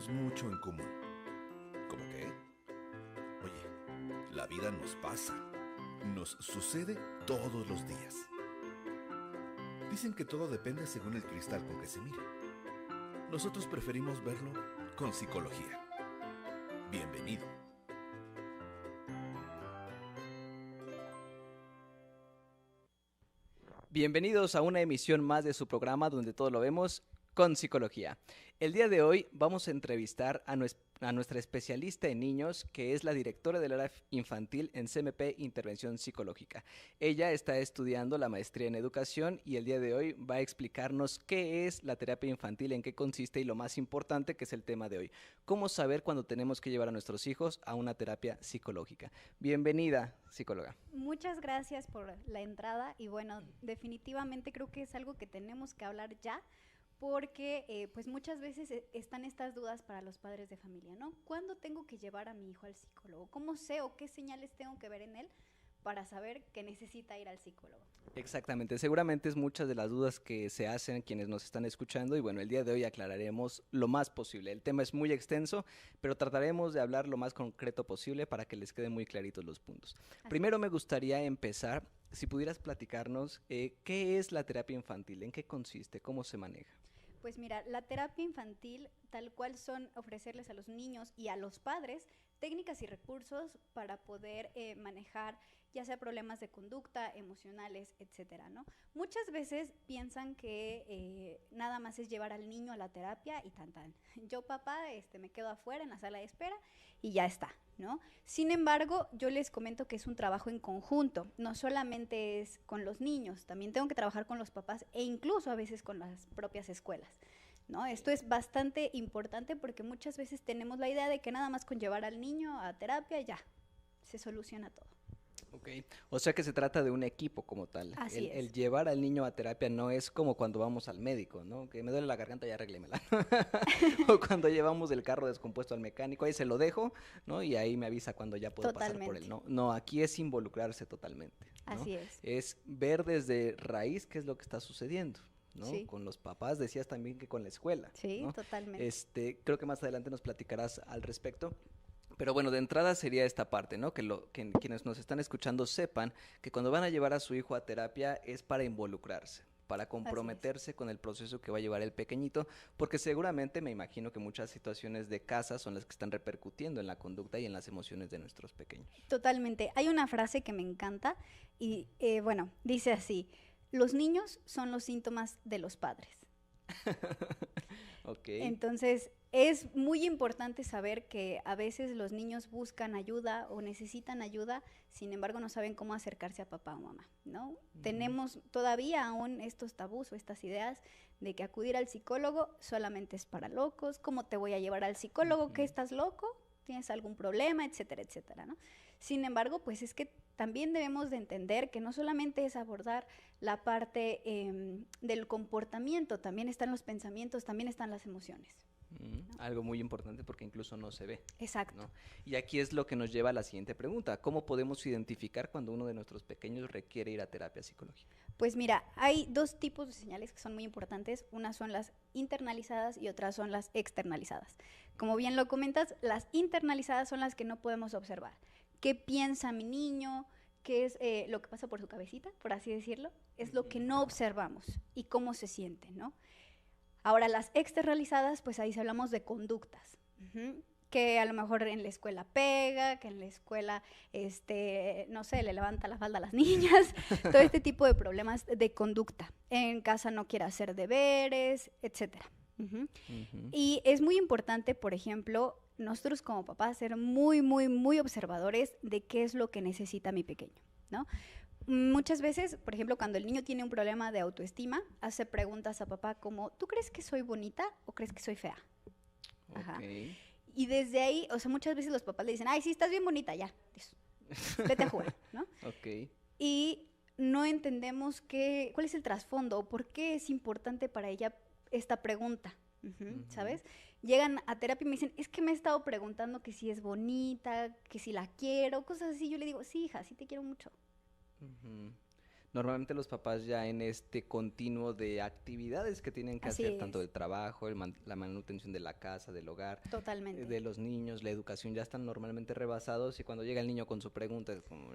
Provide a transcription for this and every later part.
tenemos mucho en común. ¿Cómo qué? Oye, la vida nos pasa. Nos sucede todos los días. Dicen que todo depende según el cristal con que se mire. Nosotros preferimos verlo con psicología. Bienvenido. Bienvenidos a una emisión más de su programa donde todo lo vemos con psicología. El día de hoy vamos a entrevistar a nuestra especialista en niños, que es la directora del área infantil en CMP Intervención Psicológica. Ella está estudiando la maestría en educación y el día de hoy va a explicarnos qué es la terapia infantil, en qué consiste y lo más importante, que es el tema de hoy: cómo saber cuándo tenemos que llevar a nuestros hijos a una terapia psicológica. Bienvenida, psicóloga. Muchas gracias por la entrada y bueno, definitivamente creo que es algo que tenemos que hablar ya, porque pues muchas veces están estas dudas para los padres de familia, ¿no? ¿Cuándo tengo que llevar a mi hijo al psicólogo? ¿Cómo sé o qué señales tengo que ver en él para saber que necesita ir al psicólogo? Exactamente, seguramente es muchas de las dudas que se hacen quienes nos están escuchando y bueno, el día de hoy aclararemos lo más posible. El tema es muy extenso, pero trataremos de hablar lo más concreto posible para que les queden muy claritos los puntos. Primero me gustaría empezar, si pudieras platicarnos qué es la terapia infantil, en qué consiste, cómo se maneja. Pues mira, la terapia infantil tal cual son ofrecerles a los niños y a los padres técnicas y recursos para poder manejar ya sea problemas de conducta, emocionales, etcétera, ¿no? Muchas veces piensan que nada más es llevar al niño a la terapia y tan tan. Yo, papá, me quedo afuera en la sala de espera y ya está, ¿no? Sin embargo, yo les comento que es un trabajo en conjunto, no solamente es con los niños, también tengo que trabajar con los papás e incluso a veces con las propias escuelas, ¿no? Esto es bastante importante porque muchas veces tenemos la idea de que nada más con llevar al niño a terapia ya se soluciona todo. Ok, o sea que se trata de un equipo como tal. Así es. El llevar al niño a terapia no es como cuando vamos al médico, ¿no? Que me duele la garganta, ya arréglemela. O cuando llevamos el carro descompuesto al mecánico, ahí se lo dejo, ¿no? Y ahí me avisa cuando ya puedo pasar por él, ¿no? No, aquí es involucrarse totalmente, ¿no? Así es. Es ver desde raíz qué es lo que está sucediendo, ¿no? Sí. Con los papás, decías también que con la escuela, Sí, ¿no? totalmente. Creo que más adelante nos platicarás al respecto. Pero bueno, de entrada sería esta parte, ¿no? Que quienes nos están escuchando sepan que cuando van a llevar a su hijo a terapia es para involucrarse, para comprometerse con el proceso que va a llevar el pequeñito, porque seguramente me imagino que muchas situaciones de casa son las que están repercutiendo en la conducta y en las emociones de nuestros pequeños. Totalmente. Hay una frase que me encanta y bueno, dice así: los niños son los síntomas de los padres. Ok. Entonces, es muy importante saber que a veces los niños buscan ayuda o necesitan ayuda, sin embargo no saben cómo acercarse a papá o mamá, ¿no? Tenemos todavía aún estos tabús o estas ideas de que acudir al psicólogo solamente es para locos. ¿Cómo te voy a llevar al psicólogo? ¿Qué, estás loco? ¿Tienes algún problema? Etcétera, etcétera, ¿no? Sin embargo, pues es que también debemos de entender que no solamente es abordar la parte del comportamiento, también están los pensamientos, también están las emociones. ¿No? Algo muy importante porque incluso no se ve. Exacto. ¿No? Y aquí es lo que nos lleva a la siguiente pregunta: ¿cómo podemos identificar cuando uno de nuestros pequeños requiere ir a terapia psicológica? Pues mira, hay dos tipos de señales que son muy importantes. Unas son las internalizadas y otras son las externalizadas. Como bien lo comentas, las internalizadas son las que no podemos observar. ¿Qué piensa mi niño? ¿Qué es lo que pasa por su cabecita, por así decirlo? Es lo que no observamos y cómo se siente, ¿no? Ahora, las externalizadas, pues ahí hablamos de conductas, que a lo mejor en la escuela pega, que en la escuela, no sé, le levanta la falda a las niñas, todo este tipo de problemas de conducta. En casa no quiere hacer deberes, etcétera. Y es muy importante, por ejemplo, nosotros como papás ser muy, muy, muy observadores de qué es lo que necesita mi pequeño, ¿no? Muchas veces, por ejemplo, cuando el niño tiene un problema de autoestima, hace preguntas a papá como: ¿tú crees que soy bonita o crees que soy fea? Ajá. Okay. Y desde ahí, o sea, muchas veces los papás le dicen: ay, sí, estás bien bonita, ya, vete a jugar, ¿no? Okay. Y no entendemos cuál es el trasfondo o por qué es importante para ella esta pregunta, ¿sabes? Llegan a terapia y me dicen: es que me he estado preguntando que si es bonita, que si la quiero, cosas así. Yo le digo: sí, hija, sí te quiero mucho. Normalmente los papás ya en este continuo de actividades que tienen que Así hacer, tanto es. del trabajo, la manutención de la casa, del hogar, Totalmente. de los niños, la educación, ya están normalmente rebasados y cuando llega el niño con su pregunta es como,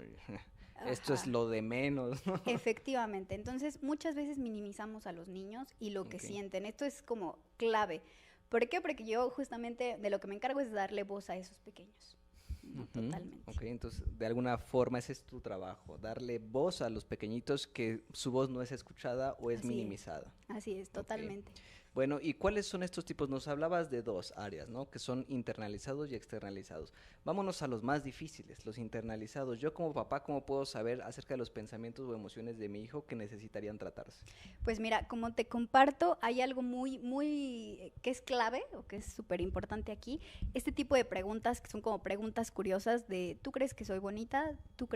esto es Ajá. lo de menos, ¿no? Efectivamente. Entonces, muchas veces minimizamos a los niños y lo que Ok. sienten. Esto es como clave. ¿Por qué? Porque yo justamente de lo que me encargo es darle voz a esos pequeños. No, Ujú. totalmente. Ok, entonces de alguna forma ese es tu trabajo, darle voz a los pequeñitos que su voz no es escuchada o es Así es. minimizada. Así es, Ok. totalmente. Bueno, ¿y cuáles son estos tipos? Nos hablabas de dos áreas, ¿no? Que son internalizados y externalizados. Vámonos a los más difíciles, los internalizados. Yo como papá, ¿cómo puedo saber acerca de los pensamientos o emociones de mi hijo que necesitarían tratarse? Pues mira, como te comparto, hay algo que es clave o que es súper importante aquí. Este tipo de preguntas que son como preguntas curiosas de, ¿tú crees que soy bonita? ¿Tú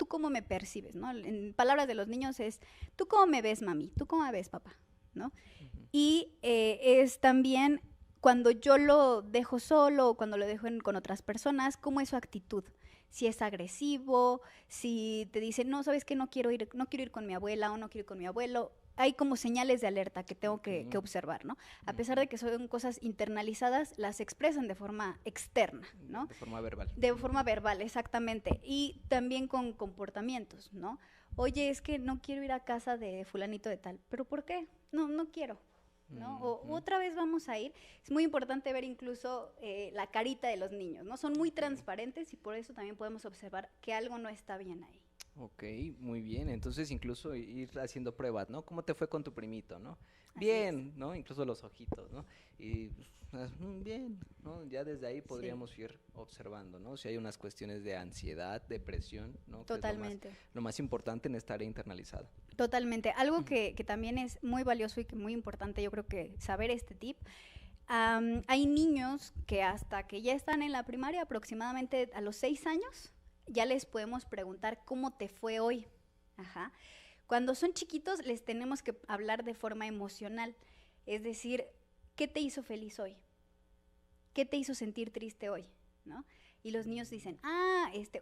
cómo me percibes? ¿No? En palabras de los niños es, ¿tú cómo me ves, mami? ¿Tú cómo me ves, papá? ¿No? Ujú. Y es también cuando yo lo dejo solo o cuando lo dejo con otras personas, ¿cómo es su actitud? Si es agresivo, si te dice, no, sabes que no quiero ir con mi abuela o no quiero ir con mi abuelo. Hay como señales de alerta que tengo que Ok. observar, ¿no? A pesar Ujú. de que son cosas internalizadas, las expresan de forma externa, ¿no? De forma verbal. De forma Ujú. verbal, exactamente. Y también con comportamientos, ¿no? Oye, es que no quiero ir a casa de fulanito de tal. ¿Pero por qué? No, no quiero. ¿No? O Ujú. otra vez vamos a ir. Es muy importante ver incluso la carita de los niños, ¿no? Son muy Ok. transparentes y por eso también podemos observar que algo no está bien ahí. Ok, muy bien. Entonces incluso ir haciendo pruebas, ¿no? ¿Cómo te fue con tu primito, no? Así es. Bien, ¿no? Incluso los ojitos, ¿no? Y bien, ¿no? Ya desde ahí Sí, podríamos ir observando, ¿no? Si hay unas cuestiones de ansiedad, depresión, ¿no? Que es totalmente. lo más importante en esta área internalizada. Totalmente. Algo que también es muy valioso y que muy importante, yo creo que saber este tip. Hay niños que hasta que ya están en la primaria, aproximadamente a los 6 años, ya les podemos preguntar cómo te fue hoy. Ajá. Cuando son chiquitos les tenemos que hablar de forma emocional, es decir, ¿qué te hizo feliz hoy? ¿Qué te hizo sentir triste hoy? ¿No? Y los niños dicen,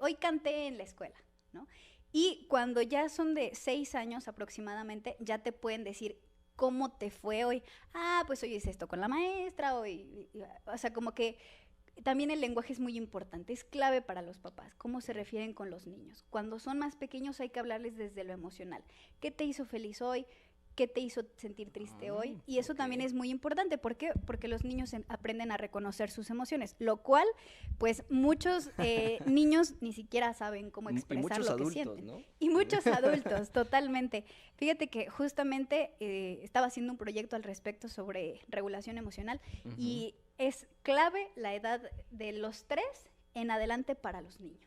hoy canté en la escuela, ¿no? Y cuando ya son de 6 años aproximadamente, ya te pueden decir cómo te fue hoy. Pues hoy hice esto con la maestra, o sea, como que también el lenguaje es muy importante, es clave para los papás, cómo se refieren con los niños. Cuando son más pequeños hay que hablarles desde lo emocional. ¿Qué te hizo feliz hoy? ¿Qué te hizo sentir triste hoy? Y eso Ok. también es muy importante. ¿Por qué? Porque los niños aprenden a reconocer sus emociones, lo cual, pues muchos niños ni siquiera saben cómo Y expresar muchos lo que adultos, sienten. ¿no? Y muchos adultos, totalmente. Fíjate que justamente estaba haciendo un proyecto al respecto sobre regulación emocional Ujú. y es clave la edad de los 3 en adelante para los niños,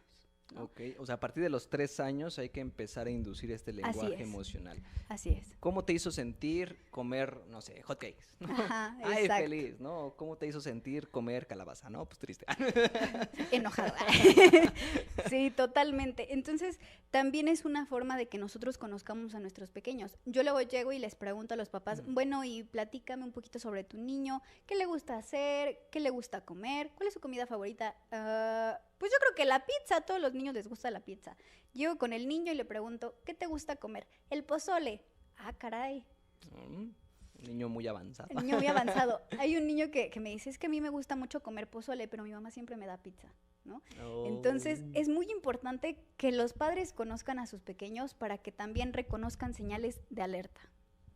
¿no? Ok, o sea, a partir de los 3 años hay que empezar a inducir este Así lenguaje es, emocional. así es. ¿Cómo te hizo sentir comer, no sé, hot cakes? Ajá, Ay, exacto. feliz, ¿no? ¿Cómo te hizo sentir comer calabaza? No, pues triste. Enojado. Sí, totalmente. Entonces, también es una forma de que nosotros conozcamos a nuestros pequeños. Yo luego llego y les pregunto a los papás, bueno, y platícame un poquito sobre tu niño, ¿qué le gusta hacer? ¿Qué le gusta comer? ¿Cuál es su comida favorita? Pues yo creo que la pizza, a todos los niños les gusta la pizza. Llego con el niño y le pregunto, ¿qué te gusta comer? El pozole. Caray. Mm, Un niño muy avanzado. El niño muy avanzado. Hay un niño que me dice, es que a mí me gusta mucho comer pozole, pero mi mamá siempre me da pizza, ¿no? Oh, Entonces, es muy importante que los padres conozcan a sus pequeños para que también reconozcan señales de alerta.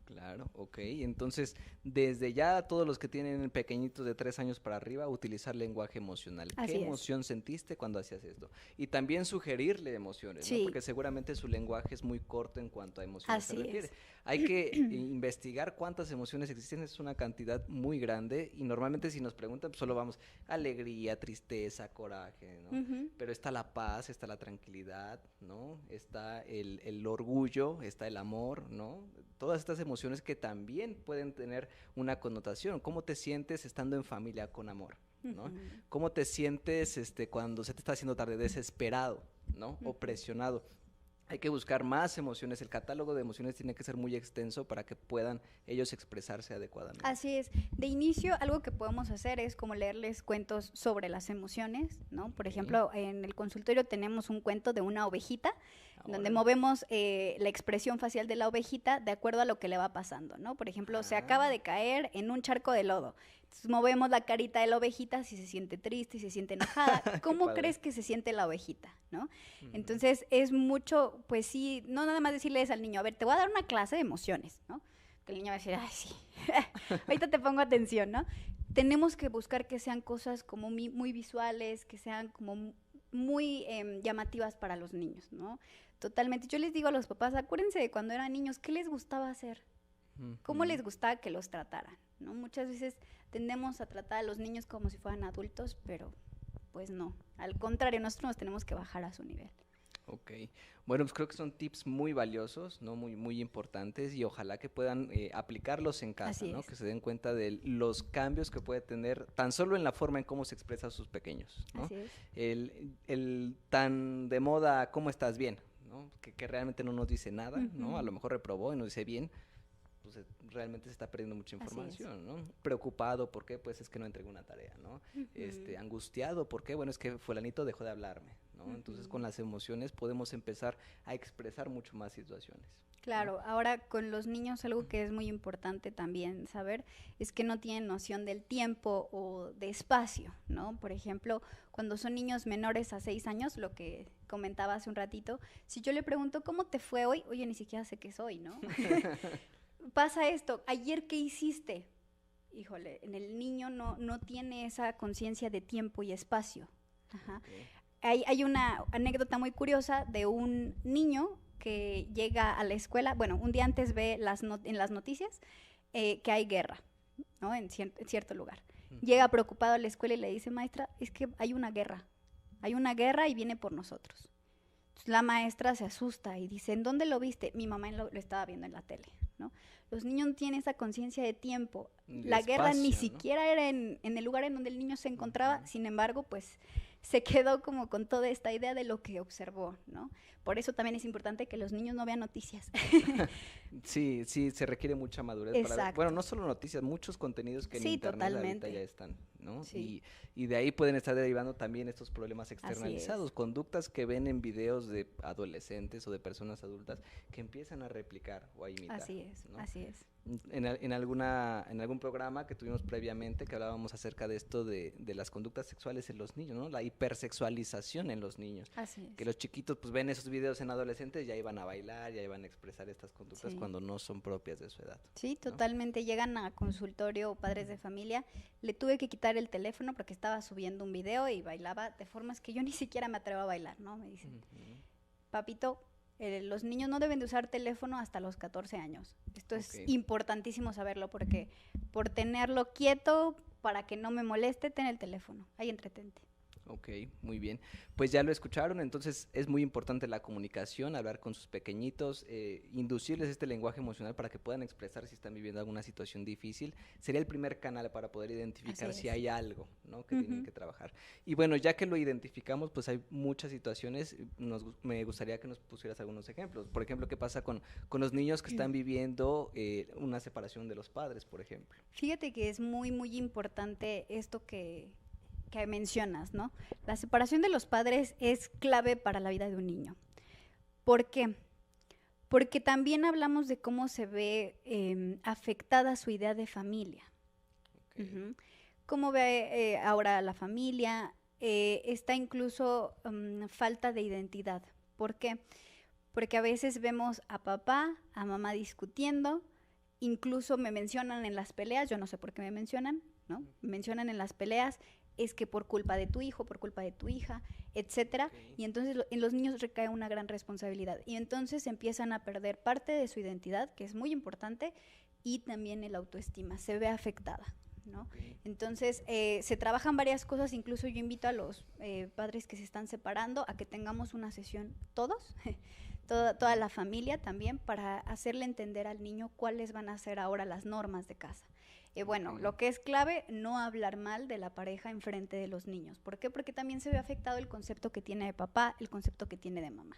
claro, ok. Entonces, desde ya todos los que tienen pequeñitos de 3 años para arriba, utilizar lenguaje emocional. ¿Qué Así es. emoción sentiste cuando hacías esto? Y también sugerirle emociones, ¿no? Sí, Porque seguramente su lenguaje es muy corto en cuanto a emociones se así refiere. es. Hay que investigar cuántas emociones existen, es una cantidad muy grande y normalmente si nos preguntan, pues solo vamos alegría, tristeza, coraje, ¿no? Ujú. Pero está la paz, está la tranquilidad, ¿no? Está el orgullo, está el amor, ¿no? Todas estas emociones que también pueden tener una connotación. ¿Cómo te sientes estando en familia con amor? ¿No? Ujú. ¿Cómo te sientes cuando se te está haciendo tarde desesperado, ¿no? O Ujú. presionado? Hay que buscar más emociones. El catálogo de emociones tiene que ser muy extenso para que puedan ellos expresarse adecuadamente. Así es. De inicio, algo que podemos hacer es como leerles cuentos sobre las emociones, ¿no? Por ejemplo, en el consultorio tenemos un cuento de una ovejita, donde movemos la expresión facial de la ovejita de acuerdo a lo que le va pasando, ¿no? Por ejemplo, se acaba de caer en un charco de lodo. Entonces, movemos la carita de la ovejita si se siente triste, si se siente enojada. ¿Cómo crees que se siente la ovejita, no? Entonces, es mucho, pues sí, no nada más decirles al niño, a ver, te voy a dar una clase de emociones, ¿no? Que el niño va a decir, ay, sí, ahorita te pongo atención, ¿no? Tenemos que buscar que sean cosas como muy visuales, que sean como muy llamativas para los niños, ¿no? Totalmente. Yo les digo a los papás, acuérdense de cuando eran niños, ¿qué les gustaba hacer? ¿Cómo les gustaba que los trataran? ¿No? Muchas veces tendemos a tratar a los niños como si fueran adultos, pero pues no. Al contrario, nosotros nos tenemos que bajar a su nivel. Ok. Bueno, pues creo que son tips muy valiosos, ¿no? Muy importantes y ojalá que puedan aplicarlos en casa, ¿no? Que se den cuenta de los cambios que puede tener tan solo en la forma en cómo se expresa a sus pequeños, ¿no? Así es. El tan de moda, ¿cómo estás? Bien, ¿no? Que realmente no nos dice nada, ¿no? A lo mejor reprobó y nos dice bien, pues realmente se está perdiendo mucha información, ¿no? Preocupado, ¿por qué? Pues es que no entregué una tarea, ¿no? Angustiado, ¿por qué? Bueno, es que fulanito dejó de hablarme, ¿no? Entonces, con las emociones podemos empezar a expresar mucho más situaciones. Claro, ahora con los niños algo que es muy importante también saber es que no tienen noción del tiempo o de espacio, ¿no? Por ejemplo, cuando son niños menores a 6 años, lo que comentaba hace un ratito, si yo le pregunto, ¿cómo te fue hoy? Oye, ni siquiera sé qué soy, ¿no? Pasa esto, ¿ayer qué hiciste? Híjole, en el niño no tiene esa conciencia de tiempo y espacio. Ajá. Hay una anécdota muy curiosa de un niño que llega a la escuela, bueno, un día antes ve en las noticias que hay guerra, ¿no? En cierto lugar. Llega preocupado a la escuela y le dice, maestra, es que hay una guerra y viene por nosotros. Entonces, la maestra se asusta y dice, ¿en dónde lo viste? Mi mamá lo estaba viendo en la tele, ¿no? Los niños no tienen esa conciencia de tiempo. La guerra ni siquiera era en el lugar en donde el niño se encontraba, sin embargo, pues se quedó como con toda esta idea de lo que observó, ¿no? Por eso también es importante que los niños no vean noticias. Sí, se requiere mucha madurez para ver. Bueno, no solo noticias, muchos contenidos que en internet ahorita ya están, ¿no? Sí. Y de ahí pueden estar derivando también estos problemas externalizados, conductas que ven en videos de adolescentes o de personas adultas que empiezan a replicar o a imitar. Así es, ¿no? Así es. En algún programa que tuvimos previamente que hablábamos acerca de esto de las conductas sexuales en los niños, ¿no? La hipersexualización en los niños. Así es. Que los chiquitos pues ven esos videos en adolescentes, ya iban a bailar, ya iban a expresar estas conductas cuando no son propias de su edad. Sí, totalmente. ¿No? Llegan a consultorio o padres de familia, le tuve que quitar el teléfono porque estaba subiendo un video y bailaba de formas que yo ni siquiera me atrevo a bailar, ¿no? Me dicen, papito, los niños no deben de usar teléfono hasta los 14 años. Esto es importantísimo saberlo porque por tenerlo quieto, para que no me moleste, ten el teléfono, ahí entretente. Ok, muy bien. Pues ya lo escucharon, entonces es muy importante la comunicación, hablar con sus pequeñitos, inducirles este lenguaje emocional para que puedan expresar si están viviendo alguna situación difícil. Sería el primer canal para poder identificar si hay algo, ¿no? Que tienen que trabajar. Y bueno, ya que lo identificamos, pues hay muchas situaciones. Me gustaría que nos pusieras algunos ejemplos. Por ejemplo, ¿qué pasa con los niños que están viviendo una separación de los padres, por ejemplo? Fíjate que es muy importante esto que mencionas, ¿no? La separación de los padres es clave para la vida de un niño. ¿Por qué? Porque también hablamos de cómo se ve afectada su idea de familia. Cómo ve ahora la familia, está incluso falta de identidad. ¿Por qué? Porque a veces vemos a papá, a mamá discutiendo, incluso me mencionan en las peleas, yo no sé por qué me mencionan, ¿no? Me mencionan en las peleas, es que por culpa de tu hijo, por culpa de tu hija, etcétera, y entonces en los niños recae una gran responsabilidad, y entonces empiezan a perder parte de su identidad, que es muy importante, y también el autoestima, se ve afectada, ¿no? Entonces, se trabajan varias cosas, incluso yo invito a los padres que se están separando a que tengamos una sesión todos, toda la familia también, para hacerle entender al niño cuáles van a ser ahora las normas de casa. Bueno, lo que es clave, no hablar mal de la pareja en frente de los niños. ¿Por qué? Porque también se ve afectado el concepto que tiene de papá, el concepto que tiene de mamá,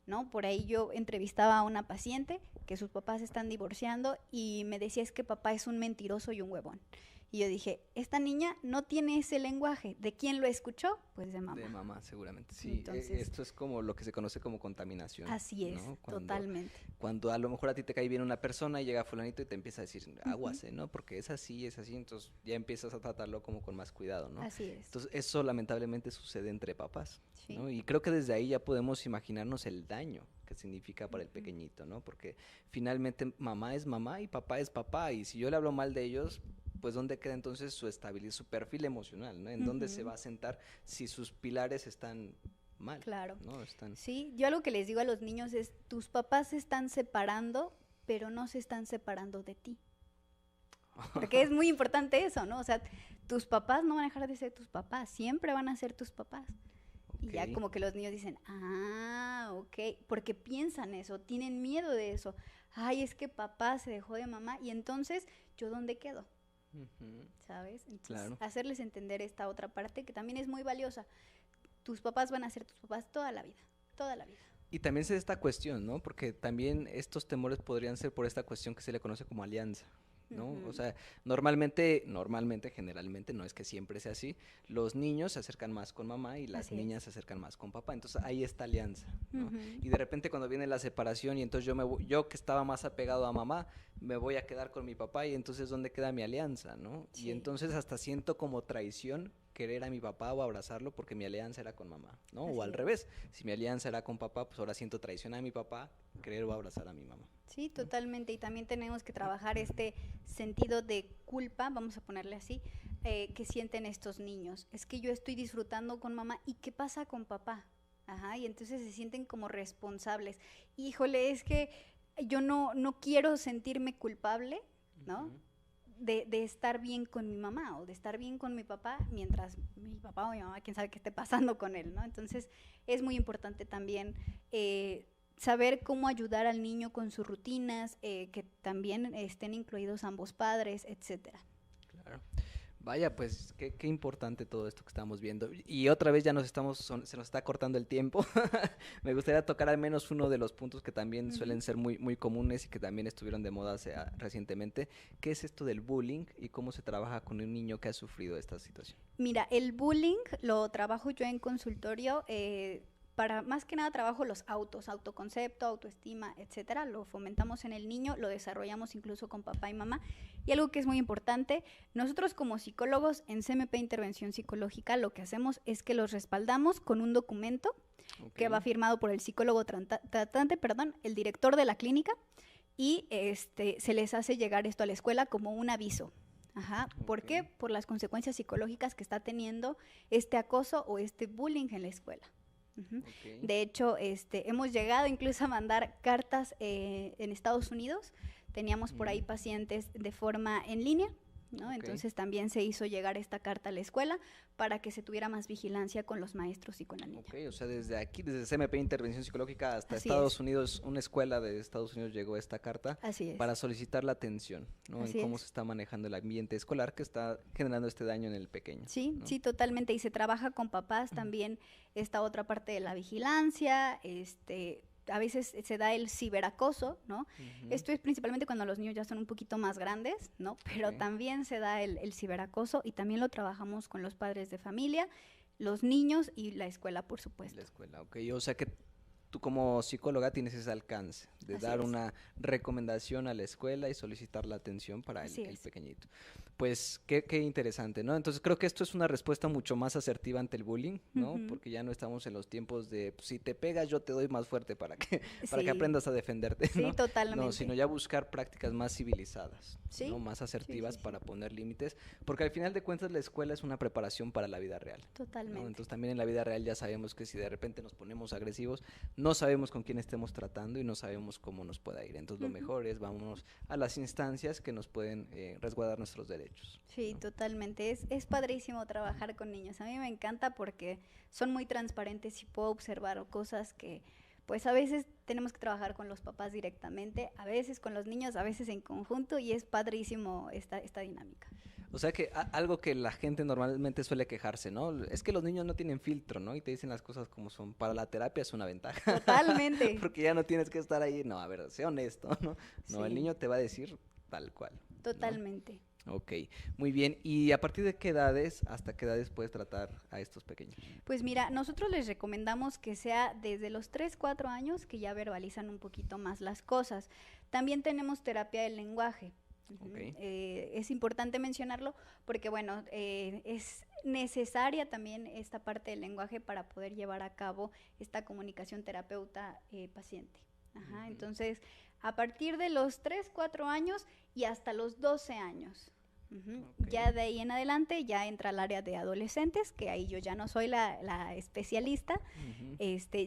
¿no? Por ahí yo entrevistaba a una paciente que sus papás están divorciando y me decía es que papá es un mentiroso y un huevón. Y yo dije, esta niña no tiene ese lenguaje. ¿De quién lo escuchó? Pues de mamá. De mamá, seguramente. Sí, Entonces, esto es como lo que se conoce como contaminación. así es, ¿no? totalmente. Cuando a lo mejor a ti te cae bien una persona y llega fulanito y te empieza a decir, aguas, ¿no? Porque es así, entonces ya empiezas a tratarlo como con más cuidado, ¿no? Así es. Entonces eso lamentablemente sucede entre papás, Sí. ¿no? Y creo que desde ahí ya podemos imaginarnos el daño que significa para el pequeñito, ¿no? Porque finalmente mamá es mamá y papá es papá, y si yo le hablo mal de ellos, pues ¿dónde queda entonces su estabilidad, su perfil emocional, ¿no? ¿En dónde se va a sentar si sus pilares están mal? Claro. ¿no? Sí, yo algo que les digo a los niños es, tus papás se están separando, pero no se están separando de ti. Porque es muy importante eso, ¿no? O sea, tus papás no van a dejar de ser tus papás, siempre van a ser tus papás. Y ya como que los niños dicen, ok, porque piensan eso, tienen miedo de eso. Ay, es que papá se dejó de mamá y entonces, ¿yo dónde quedo? ¿Sabes? Entonces, hacerles entender esta otra parte que también es muy valiosa. Tus papás van a ser tus papás toda la vida, toda la vida. Y también es esta cuestión, ¿no? Porque también estos temores podrían ser por esta cuestión que se le conoce como alianza, ¿no? O sea, normalmente, generalmente, no es que siempre sea así, los niños se acercan más con mamá y las niñas se acercan más con papá, entonces ahí está alianza, ¿no? Y de repente cuando viene la separación y entonces yo que estaba más apegado a mamá, me voy a quedar con mi papá y entonces ¿dónde queda mi alianza, no? Sí. Y entonces hasta siento como traición querer a mi papá o abrazarlo porque mi alianza era con mamá, ¿no? O al revés, si mi alianza era con papá, pues ahora siento traición a mi papá, querer o abrazar a mi mamá. Sí, totalmente, y también tenemos que trabajar este sentido de culpa, vamos a ponerle así, que sienten estos niños. Es que yo estoy disfrutando con mamá, ¿y qué pasa con papá? Ajá, y entonces se sienten como responsables. Híjole, es que yo no quiero sentirme culpable, ¿no? De estar bien con mi mamá o de estar bien con mi papá mientras mi papá o mi mamá, quién sabe qué esté pasando con él, ¿no? Entonces es muy importante también saber cómo ayudar al niño con sus rutinas, que también estén incluidos ambos padres, etcétera. Claro. Vaya, pues qué importante todo esto que estamos viendo. Y otra vez ya se nos está cortando el tiempo. Me gustaría tocar al menos uno de los puntos que también suelen ser muy, muy comunes y que también estuvieron de moda recientemente. ¿Qué es esto del bullying y cómo se trabaja con un niño que ha sufrido esta situación? Mira, el bullying lo trabajo yo en consultorio. Para más que nada trabajo los autoconcepto, autoestima, etcétera, lo fomentamos en el niño, lo desarrollamos incluso con papá y mamá. Y algo que es muy importante, nosotros como psicólogos en CMP Intervención Psicológica lo que hacemos es que los respaldamos con un documento que va firmado por el psicólogo tratante, el director de la clínica, y se les hace llegar esto a la escuela como un aviso. Ajá, ¿por qué? Por las consecuencias psicológicas que está teniendo este acoso o este bullying en la escuela. De hecho, hemos llegado incluso a mandar cartas en Estados Unidos. Teníamos por ahí pacientes de forma en línea, ¿no? Entonces también se hizo llegar esta carta a la escuela para que se tuviera más vigilancia con los maestros y con la niña. O sea, desde aquí, desde CMP Intervención Psicológica hasta Estados Unidos, una escuela de Estados Unidos llegó esta carta para solicitar la atención, ¿no? En cómo se está manejando el ambiente escolar que está generando este daño en el pequeño. Sí, ¿no? Sí, totalmente, y se trabaja con papás también esta otra parte de la vigilancia, a veces se da el ciberacoso, ¿no? Esto es principalmente cuando los niños ya son un poquito más grandes, ¿no? Pero también se da el ciberacoso y también lo trabajamos con los padres de familia, los niños y la escuela, por supuesto. La escuela, o sea que tú como psicóloga tienes ese alcance de dar una recomendación a la escuela y solicitar la atención para el pequeñito. Pues qué interesante, ¿no? Entonces creo que esto es una respuesta mucho más asertiva ante el bullying, ¿no? Porque ya no estamos en los tiempos de pues, si te pegas yo te doy más fuerte para que aprendas a defenderte, ¿no? Sí, totalmente. No, sino ya buscar prácticas más civilizadas, ¿no? Más asertivas para poner límites, porque al final de cuentas la escuela es una preparación para la vida real. Totalmente. ¿no? Entonces también en la vida real ya sabemos que si de repente nos ponemos agresivos, no sabemos con quién estemos tratando y no sabemos cómo nos pueda ir. Entonces lo mejor es vámonos a las instancias que nos pueden resguardar nuestros derechos. Sí, ¿no? Totalmente. Es padrísimo trabajar con niños. A mí me encanta porque son muy transparentes y puedo observar cosas que pues a veces tenemos que trabajar con los papás directamente, a veces con los niños, a veces en conjunto y es padrísimo esta dinámica. O sea que algo que la gente normalmente suele quejarse, ¿no? Es que los niños no tienen filtro, ¿no? Y te dicen las cosas como son. Para la terapia es una ventaja. Totalmente. Porque ya no tienes que estar ahí, no, a ver, sé honesto, ¿no? No, el Sí. niño te va a decir tal cual, ¿no? Totalmente. Ok, muy bien. ¿Y a partir de qué edades, hasta qué edades puedes tratar a estos pequeños? Pues mira, nosotros les recomendamos que sea desde los 3, 4 años que ya verbalizan un poquito más las cosas. También tenemos terapia del lenguaje. Ujú. Ok. Es importante mencionarlo porque, bueno, es necesaria también esta parte del lenguaje para poder llevar a cabo esta comunicación terapeuta-paciente. Ajá, Ujú. entonces, a partir de los 3, 4 años y hasta los 12 años. Ujú. Ok. Ya de ahí en adelante ya entra al área de adolescentes, que ahí yo ya no soy la especialista, Ujú.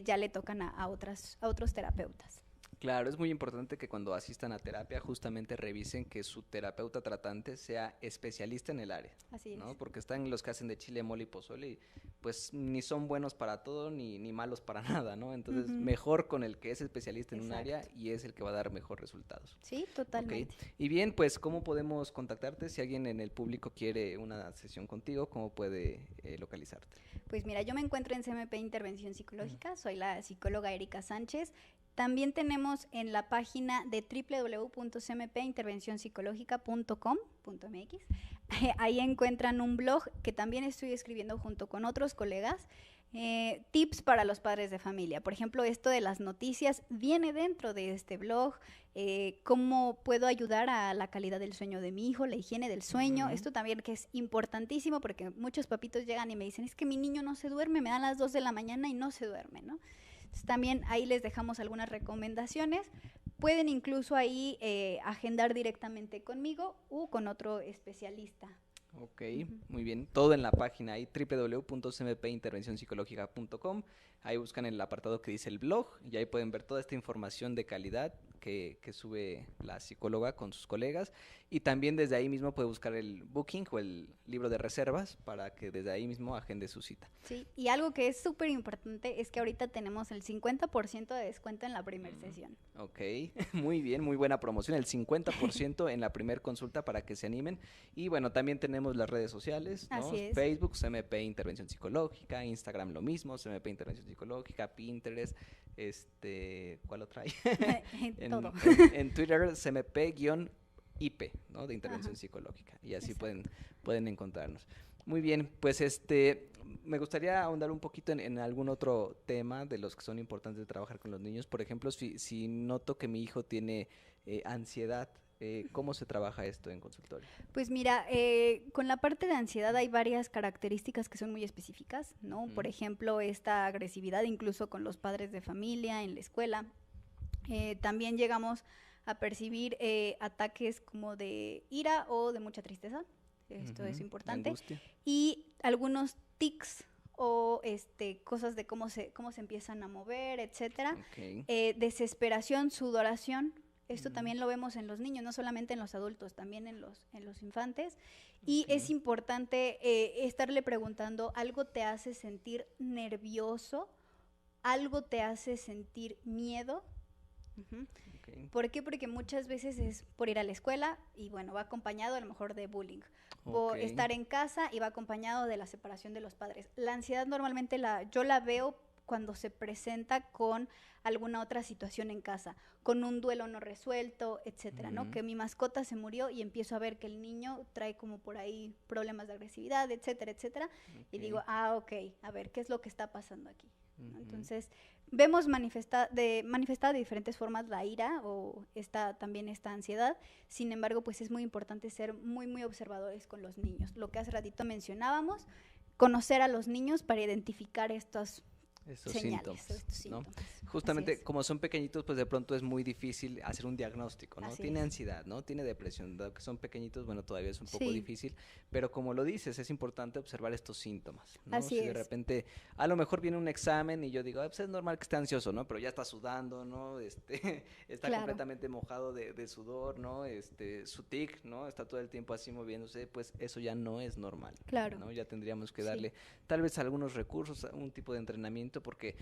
ya le tocan a otros terapeutas. Claro, es muy importante que cuando asistan a terapia justamente revisen que su terapeuta tratante sea especialista en el área, Así ¿no? es. Porque están los que hacen de chile, mole y pozole y pues ni son buenos para todo ni malos para nada, ¿no? Entonces, Ujú. mejor con el que es especialista en un área Exacto. y es el que va a dar mejor resultados. Sí, Ok, totalmente. y bien, pues, ¿cómo podemos contactarte? Si alguien en el público quiere una sesión contigo, ¿cómo puede localizarte? Pues mira, yo me encuentro en CMP Intervención Psicológica, soy la psicóloga Erika Sánchez. También tenemos en la página de www.cmpintervencionpsicológica.com.mx. Ahí encuentran un blog que también estoy escribiendo junto con otros colegas. Tips para los padres de familia. Por ejemplo, esto de las noticias viene dentro de este blog. Cómo puedo ayudar a la calidad del sueño de mi hijo, la higiene del sueño. Ujú. Esto también que es importantísimo porque muchos papitos llegan y me dicen, es que mi niño no se duerme, me dan las 2 de la mañana y no se duerme, ¿no? Entonces, también ahí les dejamos algunas recomendaciones. Pueden incluso ahí agendar directamente conmigo u con otro especialista. Ok, Ujú. muy bien. Todo en la página ahí, www.cmpintervencionpsicológica.com. Ahí buscan el apartado que dice el blog y ahí pueden ver toda esta información de calidad que sube la psicóloga con sus colegas. Y también desde ahí mismo puede buscar el booking o el libro de reservas para que desde ahí mismo agende su cita. Sí, y algo que es súper importante es que ahorita tenemos el 50% de descuento en la primera sesión. Ok, muy bien, muy buena promoción, el 50% en la primera consulta para que se animen. Y bueno, también tenemos las redes sociales, ¿no? Así es. Facebook, CMP Intervención Psicológica, Instagram lo mismo, CMP Intervención Psicológica, Pinterest, ¿cuál otra hay? Todo. En Twitter, CMP-IP, ¿no? De Intervención Ajá, Psicológica. Y así exacto. pueden encontrarnos. Muy bien, pues me gustaría ahondar un poquito en algún otro tema de los que son importantes de trabajar con los niños. Por ejemplo, si noto que mi hijo tiene ansiedad, ¿cómo se trabaja esto en consultorio? Pues mira, con la parte de ansiedad hay varias características que son muy específicas, ¿no? Por Ujú. ejemplo, esta agresividad incluso con los padres de familia en la escuela. También llegamos a percibir ataques como de ira o de mucha tristeza. Esto es Ujú. importante. Angustia. Y algunos tics o cosas de cómo se empiezan a mover, etcétera. Ok. Desesperación, sudoración. Esto Mm. también lo vemos en los niños, no solamente en los adultos, también en los infantes. Y Ok. es importante estarle preguntando, ¿algo te hace sentir nervioso? ¿Algo te hace sentir miedo? Ujú. Ok. ¿Por qué? Porque muchas veces es por ir a la escuela y bueno, va acompañado a lo mejor de bullying. Ok. Por estar en casa y va acompañado de la separación de los padres. La ansiedad normalmente yo la veo cuando se presenta con alguna otra situación en casa, con un duelo no resuelto, etcétera, ¿no? Ujú. Que mi mascota se murió y empiezo a ver que el niño trae como por ahí problemas de agresividad, etcétera, etcétera. Y Ok. digo, ok, a ver, ¿qué es lo que está pasando aquí? ¿No? Ujú. Entonces, vemos manifestada de diferentes formas la ira o también esta ansiedad. Sin embargo, pues es muy importante ser muy, muy observadores con los niños. Lo que hace ratito mencionábamos, conocer a los niños para identificar estos Esos señales, síntomas, estos ¿no? síntomas. Así Justamente es. como son pequeñitos, pues de pronto es muy difícil hacer un diagnóstico, ¿no? Así Tiene es. ansiedad, ¿no? Tiene depresión, dado que son pequeñitos, bueno, todavía es un poco Sí, difícil, pero como lo dices, es importante observar estos síntomas, ¿no? así Si de es. repente, a lo mejor viene un examen y yo digo, pues es normal que esté ansioso, ¿no? Pero ya está sudando, ¿no? Está Claro. completamente mojado de sudor, ¿no? Su tic, ¿no? Está todo el tiempo así moviéndose, pues eso ya no es normal, Claro. ¿no? Ya tendríamos que Sí. darle tal vez algunos recursos, un tipo de entrenamiento, porque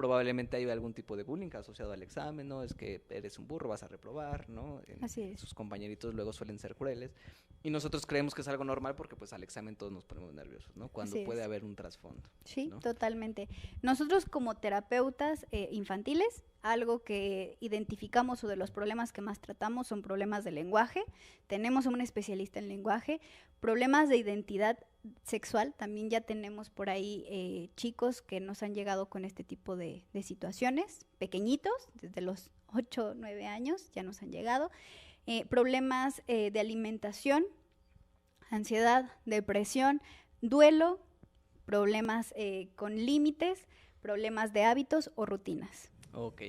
probablemente hay algún tipo de bullying asociado al examen, ¿no? Es que eres un burro, vas a reprobar, ¿no? Así es. Sus compañeritos luego suelen ser crueles. Y nosotros creemos que es algo normal porque pues al examen todos nos ponemos nerviosos, ¿no? Cuando Así puede es. haber un trasfondo. Sí, ¿no? totalmente. Nosotros como terapeutas infantiles, algo que identificamos o de los problemas que más tratamos son problemas de lenguaje. Tenemos a un especialista en lenguaje, problemas de identidad sexual. También ya tenemos por ahí chicos que nos han llegado con este tipo de situaciones, pequeñitos, desde los 8 o 9 años ya nos han llegado. Problemas de alimentación, ansiedad, depresión, duelo, problemas con límites, problemas de hábitos o rutinas. Ok,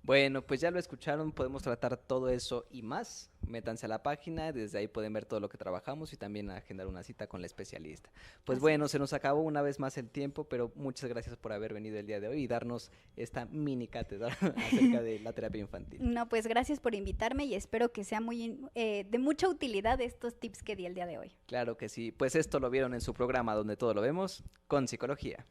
bueno, pues ya lo escucharon, podemos tratar todo eso y más. Métanse a la página, desde ahí pueden ver todo lo que trabajamos y también agendar una cita con la especialista. Pues Así bueno, es. se nos acabó una vez más el tiempo, pero muchas gracias por haber venido el día de hoy y darnos esta mini cátedra acerca de la terapia infantil. No, pues gracias por invitarme y espero que sea muy de mucha utilidad estos tips que di el día de hoy. Claro que sí, pues esto lo vieron en su programa donde todo lo vemos con psicología.